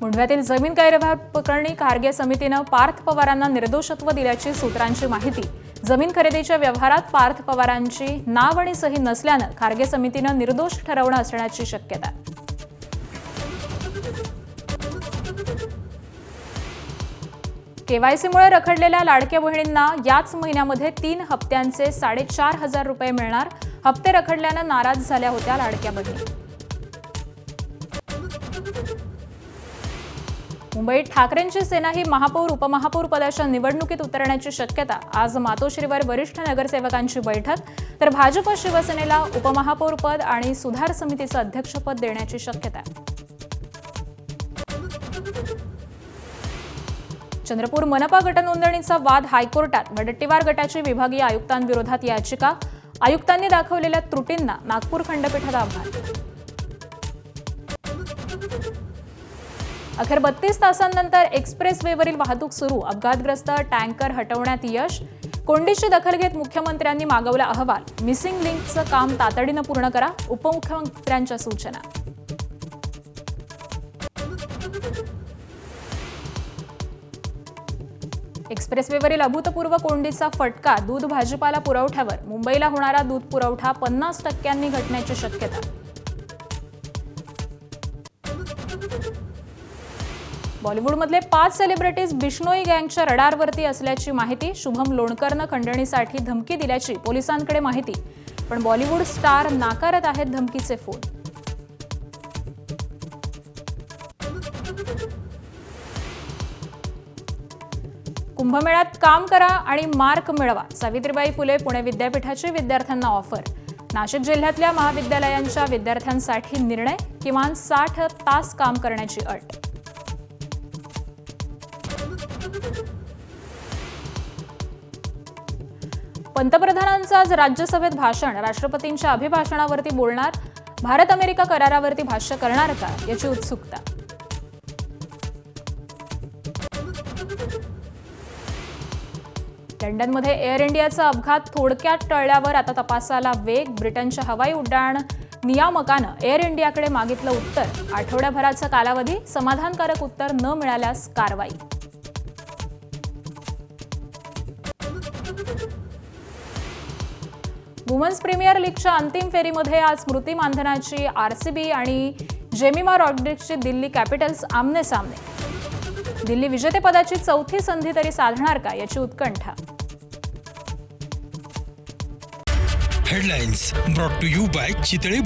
मुंढव्यातील जमीन गैरव्यवहार प्रकरणी खारगे समितीनं पार्थ पवारांना निर्दोषत्व दिल्याची सूत्रांची माहिती। जमीन खरेदीच्या व्यवहारात पार्थ पवारांची नाव आणि सही नसल्यानं खारगे समितीनं निर्दोष ठरवणं असण्याची शक्यता। केवायसीमुळे रखडलेल्या लाडक्या बहिणींना याच महिन्यामध्ये 3 हप्त्यांचे 4,500 रुपये मिळणार। हप्ते रखडल्यानं नाराज झाल्या होत्या लाडक्या बहिणी। मुंबईत ठाकरेंची सेना ही महापौर उपमहापौर पदाच्या निवडणुकीत उतरण्याची शक्यता। आज मातोश्रीवर वरिष्ठ नगरसेवकांची बैठक, तर भाजप शिवसेनेला उपमहापौर पद आणि सुधार समितीचं अध्यक्षपद देण्याची शक्यता। चंद्रपूर मनपा गटनोंदणीचा वाद हायकोर्टात। वडट्टीवार गटाची विभागीय आयुक्तांविरोधात याचिका। आयुक्तांनी दाखवलेल्या त्रुटींना नागपूर खंडपीठात आव्हान। अखेर 32 तासांनंतर एक्सप्रेसवेवरील वाहतूक सुरू। अपघातग्रस्त टँकर हटवण्यात यश। कोंडीची दखल घेत मुख्यमंत्र्यांनी मागवला अहवाल। मिसिंग लिंकचं काम तातडीनं पूर्ण करा, उपमुख्यमंत्र्यांच्या सूचना। एक्सप्रेसवेवरील अभूतपूर्व कोंडीचा फटका दूध भाजीपाला पुरवठ्यावर। मुंबईला होणारा दूध पुरवठा 50% घटण्याची शक्यता। बॉलिवूडमधले 5 सेलिब्रिटीज बिश्नोई गँगच्या रडारवरती असल्याची माहिती। शुभम लोणकरनं खंडणीसाठी धमकी दिल्याची पोलिसांकडे माहिती, पण बॉलिवूड स्टार नाकारत आहेत धमकीचे फोन। कुंभमेळ्यात काम करा आणि मार्क मिळवा। सावित्रीबाई फुले पुणे विद्यापीठाची विद्यार्थ्यांना ऑफर। नाशिक जिल्ह्यातल्या महाविद्यालयांच्या विद्यार्थ्यांसाठी निर्णय, किमान 60 तास काम करण्याची अट। पंतप्रधानांचं आज राज्यसभेत भाषण। राष्ट्रपतींच्या अभिभाषणावरती बोलणार। भारत अमेरिका करारावरती भाष्य करणार का, याची उत्सुकता। लंडनमध्ये एअर इंडियाचा अपघात थोडक्यात टळल्यावर आता तपासाला वेग। ब्रिटनच्या हवाई उड्डाण नियामकानं एअर इंडियाकडे मागितलं उत्तर। आठवड्याभराचा कालावधी, समाधानकारक उत्तर न मिळाल्यास कारवाई। वुमन्स प्रीमियर लीगच्या अंतिम फेरीमध्ये आज स्मृती मानधनाची आरसीबी आणि जेमिमा रॉड्रिग्सची दिल्ली कॅपिटल्स आमने सामने। दिल्ली विजेतेपदाची 4थी संधी तरी साधणार का, याची उत्कंठा। Headlines brought to you by Chitale